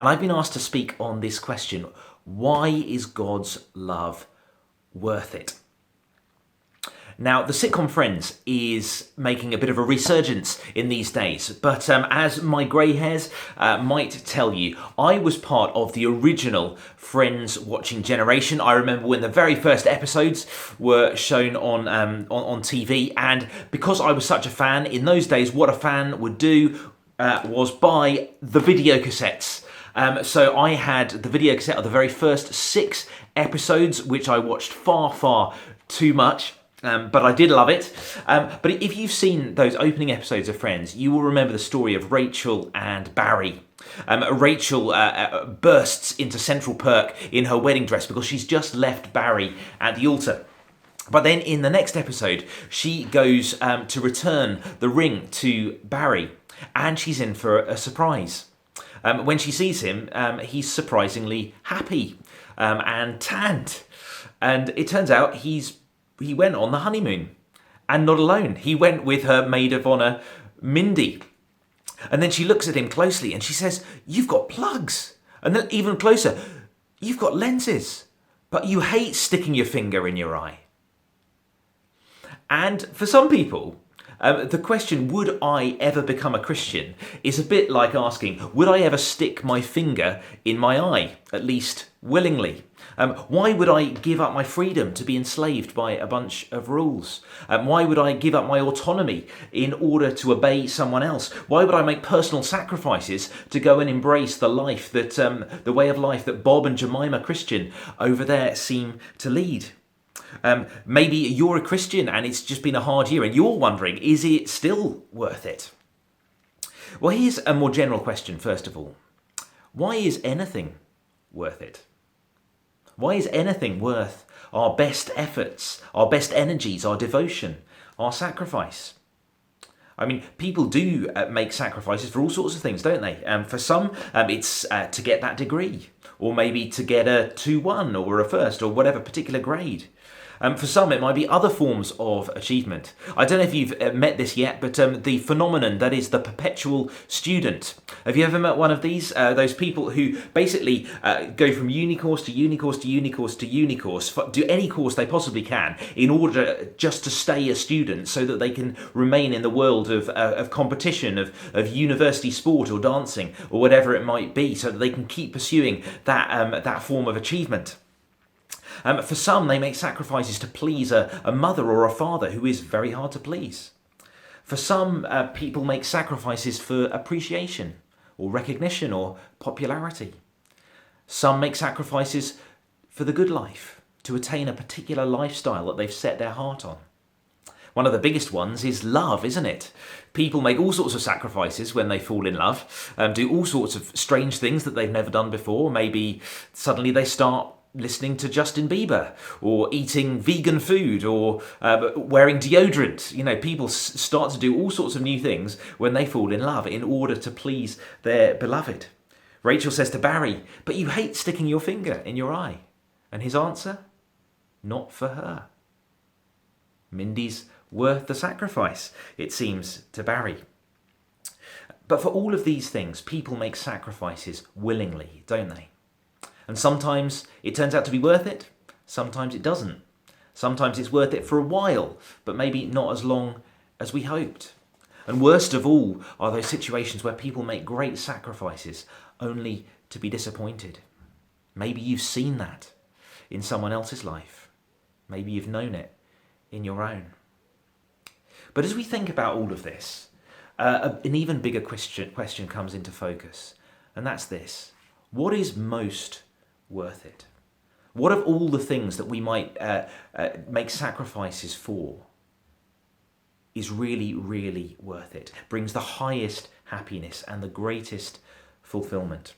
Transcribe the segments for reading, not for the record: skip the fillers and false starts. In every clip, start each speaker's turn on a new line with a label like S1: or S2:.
S1: And I've been asked to speak on this question: why is God's love worth it? Now, the sitcom Friends is making a bit of a resurgence in these days, but as my grey hairs might tell you, I was part of the original Friends watching generation. I remember when the very first episodes were shown on TV, and because I was such a fan in those days, what a fan would do was buy the video cassettes. So I had the video cassette of the very first 6 episodes, which I watched far too much. But I did love it. But if you've seen those opening episodes of Friends, you will remember the story of Rachel and Barry. Rachel bursts into Central Perk in her wedding dress because she's just left Barry at the altar. But then in the next episode, she goes to return the ring to Barry, and she's in for a surprise. When she sees him, he's surprisingly happy and tanned. And it turns out he went on the honeymoon, and not alone. He went with her maid of honour, Mindy. And then she looks at him closely and she says, "You've got plugs." And then even closer, "You've got lenses, but you hate sticking your finger in your eye." And for some people, the question, would I ever become a Christian, is a bit like asking, would I ever stick my finger in my eye, at least willingly? Why would I give up my freedom to be enslaved by a bunch of rules? Why would I give up my autonomy in order to obey someone else? Why would I make personal sacrifices to go and embrace the life that, the way of life that Bob and Jemima Christian over there seem to lead? Maybe you're a Christian and it's just been a hard year and you're wondering, is it still worth it? Well, here's a more general question, first of all. Why is anything worth it? Why is anything worth our best efforts, our best energies, our devotion, our sacrifice? I mean, people do make sacrifices for all sorts of things, don't they? For some, it's to get that degree, or maybe to get a 2-1 or a first or whatever particular grade. For some, it might be other forms of achievement. I don't know if you've met this yet, but the phenomenon that is the perpetual student. Have you ever met one of these? Those people who basically go from uni course to uni course to uni course to uni course, do any course they possibly can in order just to stay a student so that they can remain in the world of competition, of university sport or dancing or whatever it might be, so that they can keep pursuing that form of achievement. For some, they make sacrifices to please a mother or a father who is very hard to please. For some, people make sacrifices for appreciation or recognition or popularity. Some make sacrifices for the good life, to attain a particular lifestyle that they've set their heart on. One of the biggest ones is love, isn't it? People make all sorts of sacrifices when they fall in love, do all sorts of strange things that they've never done before. Maybe suddenly they start listening to Justin Bieber, or eating vegan food, or wearing deodorant. You know, people start to do all sorts of new things when they fall in love in order to please their beloved. Rachel says to Barry, "But you hate sticking your finger in your eye." And his answer? Not for her. Mindy's worth the sacrifice, it seems to Barry. But for all of these things, people make sacrifices willingly, don't they? And sometimes it turns out to be worth it, sometimes it doesn't. Sometimes it's worth it for a while, but maybe not as long as we hoped. And worst of all are those situations where people make great sacrifices only to be disappointed. Maybe you've seen that in someone else's life. Maybe you've known it in your own. But as we think about all of this, an even bigger question comes into focus, and that's this: what is most worth it? What of all the things that we might make sacrifices for is really, really worth it, brings the highest happiness and the greatest fulfillment?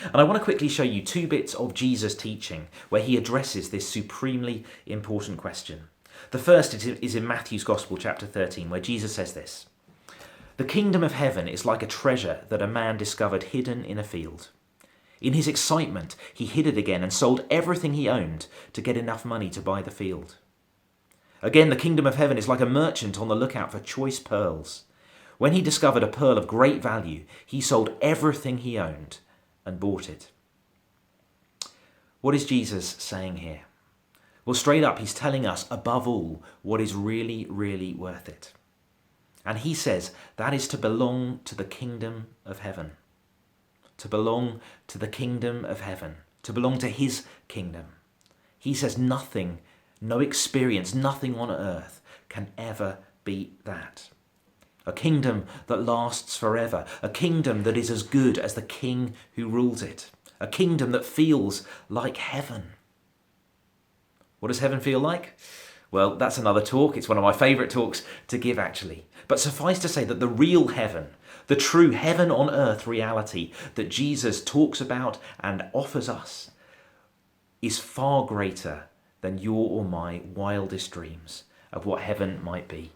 S1: And I want to quickly show you 2 bits of Jesus' teaching where he addresses this supremely important question. The first is in Matthew's Gospel, chapter 13, where Jesus says this: "The kingdom of heaven is like a treasure that a man discovered hidden in a field. In his excitement, he hid it again and sold everything he owned to get enough money to buy the field. Again, the kingdom of heaven is like a merchant on the lookout for choice pearls. When he discovered a pearl of great value, he sold everything he owned and bought it. What is Jesus saying here? Well, straight up, he's telling us, above all, what is really, really worth it. And he says that is to belong to the kingdom of heaven. To belong to the kingdom of heaven. To belong to his kingdom. He says nothing, no experience, nothing on earth can ever beat that. A kingdom that lasts forever. A kingdom that is as good as the king who rules it. A kingdom that feels like heaven. What does heaven feel like? Well, that's another talk. It's one of my favourite talks to give, actually. But suffice to say that the real heaven, the true heaven on earth reality that Jesus talks about and offers us, is far greater than your or my wildest dreams of what heaven might be.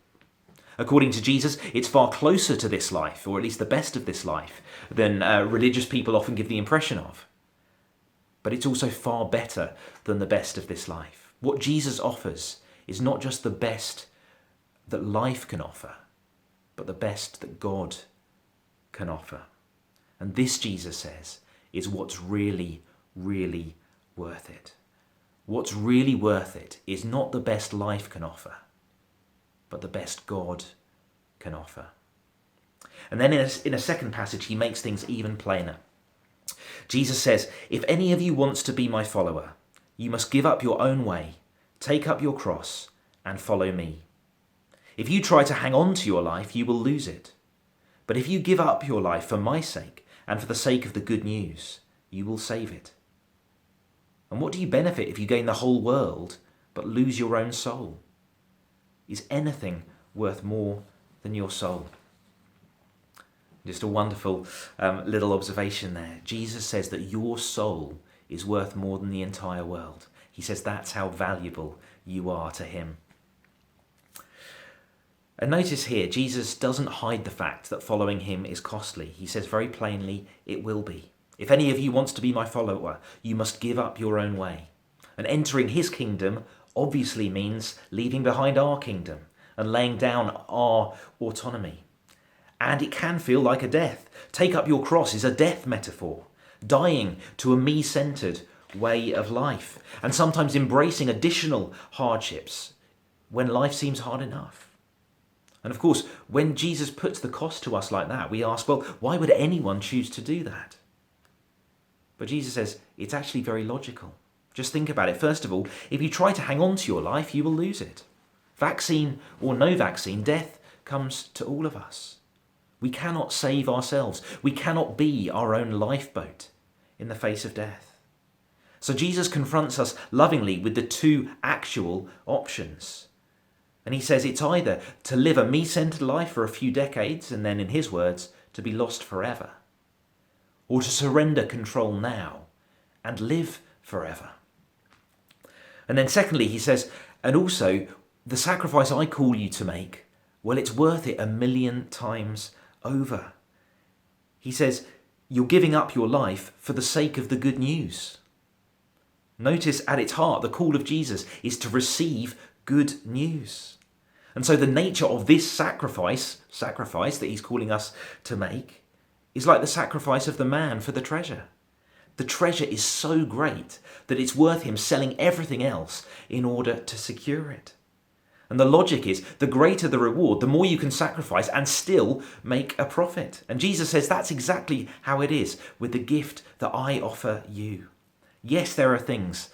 S1: According to Jesus, it's far closer to this life, or at least the best of this life, than religious people often give the impression of. But it's also far better than the best of this life. What Jesus offers is not just the best that life can offer, but the best that God can offer. And this, Jesus says, is what's really, really worth it. What's really worth it is not the best life can offer, but the best God can offer. And then in a second passage, he makes things even plainer. Jesus says, if any of you wants to be my follower, you must give up your own way, take up your cross, and follow me. If you try to hang on to your life, you will lose it. But if you give up your life for my sake and for the sake of the good news, you will save it. And what do you benefit if you gain the whole world but lose your own soul? Is anything worth more than your soul? Just a wonderful little observation there. Jesus says that your soul is worth more than the entire world. He says that's how valuable you are to him. And notice here, Jesus doesn't hide the fact that following him is costly. He says very plainly, it will be. If any of you wants to be my follower, you must give up your own way. And entering his kingdom obviously means leaving behind our kingdom and laying down our autonomy. And it can feel like a death. Take up your cross is a death metaphor. Dying to a me-centered way of life. And sometimes embracing additional hardships when life seems hard enough. And of course, when Jesus puts the cost to us like that, we ask, well, why would anyone choose to do that? But Jesus says, it's actually very logical. Just think about it. First of all, if you try to hang on to your life, you will lose it. Vaccine or no vaccine, death comes to all of us. We cannot save ourselves. We cannot be our own lifeboat in the face of death. So Jesus confronts us lovingly with the two actual options. And he says it's either to live a me-centered life for a few decades and then, in his words, to be lost forever, or to surrender control now and live forever. And then secondly, he says, and also the sacrifice I call you to make, well, it's worth it 1,000,000 times over. He says, you're giving up your life for the sake of the good news. Notice at its heart, the call of Jesus is to receive good news. And so the nature of this sacrifice that he's calling us to make, is like the sacrifice of the man for the treasure. The treasure is so great that it's worth him selling everything else in order to secure it. And the logic is, the greater the reward, the more you can sacrifice and still make a profit. And Jesus says that's exactly how it is with the gift that I offer you. Yes, there are things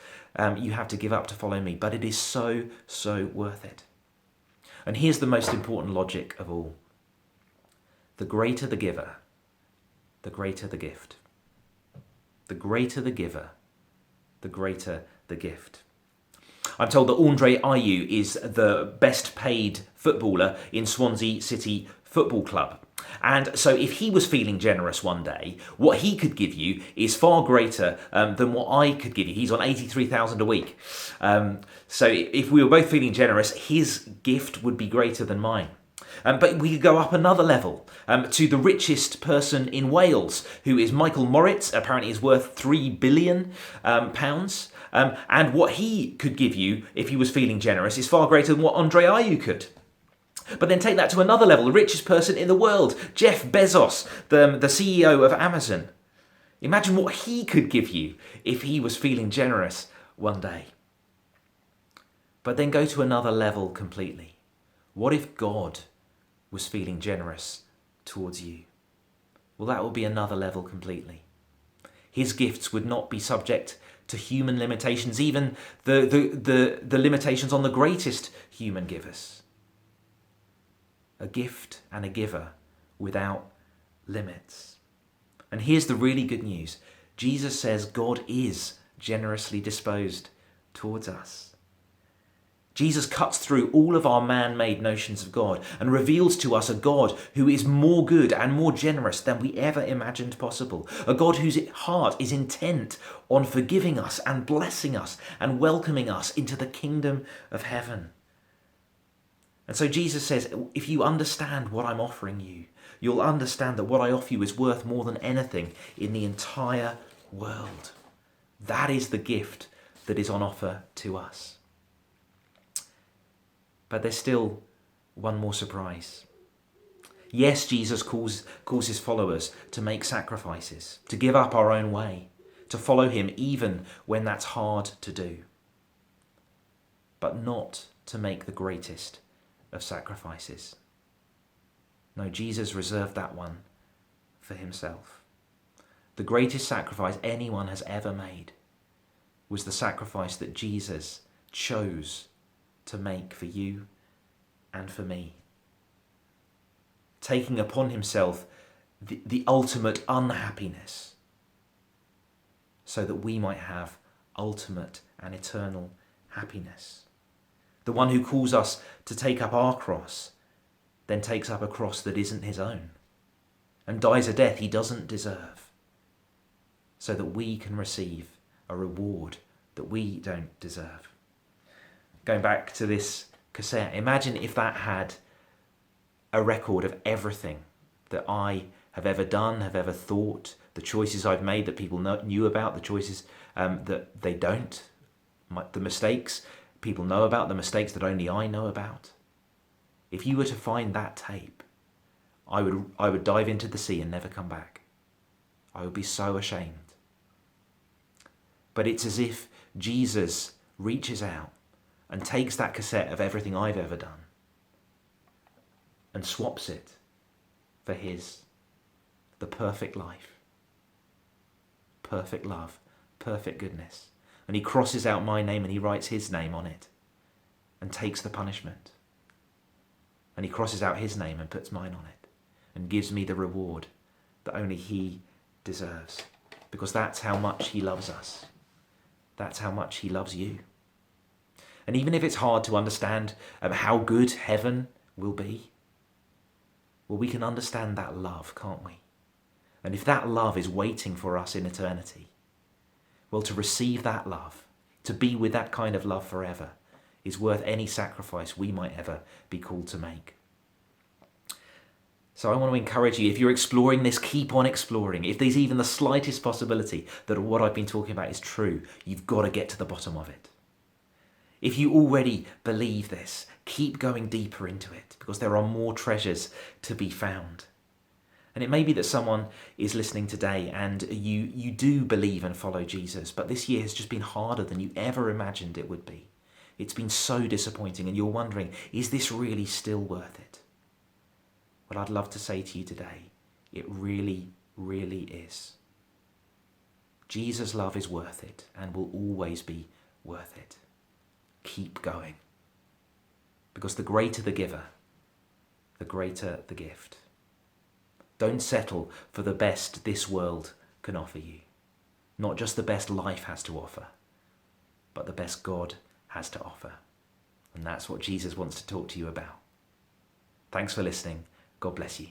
S1: you have to give up to follow me, but it is so, so worth it. And here's the most important logic of all. The greater the giver, the greater the gift. The greater the giver, the greater the gift. I'm told that Andre Ayew is the best paid footballer in Swansea City Football Club. And so if he was feeling generous one day, what he could give you is far greater than what I could give you. He's on 83,000 a week. So if we were both feeling generous, his gift would be greater than mine. But we could go up another level to the richest person in Wales, who is Michael Moritz. Apparently is worth £3 billion. And what he could give you, if he was feeling generous, is far greater than what Andre Ayew could. But then take that to another level, the richest person in the world, Jeff Bezos, the CEO of Amazon. Imagine what he could give you if he was feeling generous one day. But then go to another level completely. What if God was feeling generous towards you? Well, that would be another level completely. His gifts would not be subject to human limitations, even the limitations on the greatest human givers. A gift and a giver without limits. And here's the really good news. Jesus says God is generously disposed towards us. Jesus cuts through all of our man-made notions of God and reveals to us a God who is more good and more generous than we ever imagined possible. A God whose heart is intent on forgiving us and blessing us and welcoming us into the kingdom of heaven. And so Jesus says, if you understand what I'm offering you, you'll understand that what I offer you is worth more than anything in the entire world. That is the gift that is on offer to us. But there's still one more surprise. Yes, Jesus calls his followers to make sacrifices, to give up our own way, to follow him even when that's hard to do. But not to make the greatest of sacrifices. No, Jesus reserved that one for himself. The greatest sacrifice anyone has ever made was the sacrifice that Jesus chose to make for you and for me. Taking upon himself the ultimate unhappiness so that we might have ultimate and eternal happiness. The one who calls us to take up our cross then takes up a cross that isn't his own and dies a death he doesn't deserve so that we can receive a reward that we don't deserve. Going back to this cassette, imagine if that had a record of everything that I have ever done, have ever thought, the choices I've made that people knew about, the choices that they don't, the mistakes people know about, the mistakes that only I know about. If you were to find that tape, I would dive into the sea and never come back. I would be so ashamed. But it's as if Jesus reaches out and takes that cassette of everything I've ever done and swaps it for his, the perfect life, perfect love, perfect goodness. And he crosses out my name and he writes his name on it and takes the punishment. And he crosses out his name and puts mine on it and gives me the reward that only he deserves. Because that's how much he loves us. That's how much he loves you. And even if it's hard to understand how good heaven will be, well, we can understand that love, can't we? And if that love is waiting for us in eternity, well, to receive that love, to be with that kind of love forever, is worth any sacrifice we might ever be called to make. So I want to encourage you, if you're exploring this, keep on exploring. If there's even the slightest possibility that what I've been talking about is true, you've got to get to the bottom of it. If you already believe this, keep going deeper into it because there are more treasures to be found. And it may be that someone is listening today and you do believe and follow Jesus, but this year has just been harder than you ever imagined it would be. It's been so disappointing and you're wondering, is this really still worth it? Well, I'd love to say to you today, it really, really is. Jesus' love is worth it and will always be worth it. Keep going. Because the greater the giver, the greater the gift. Don't settle for the best this world can offer you. Not just the best life has to offer, but the best God has to offer. And that's what Jesus wants to talk to you about. Thanks for listening. God bless you.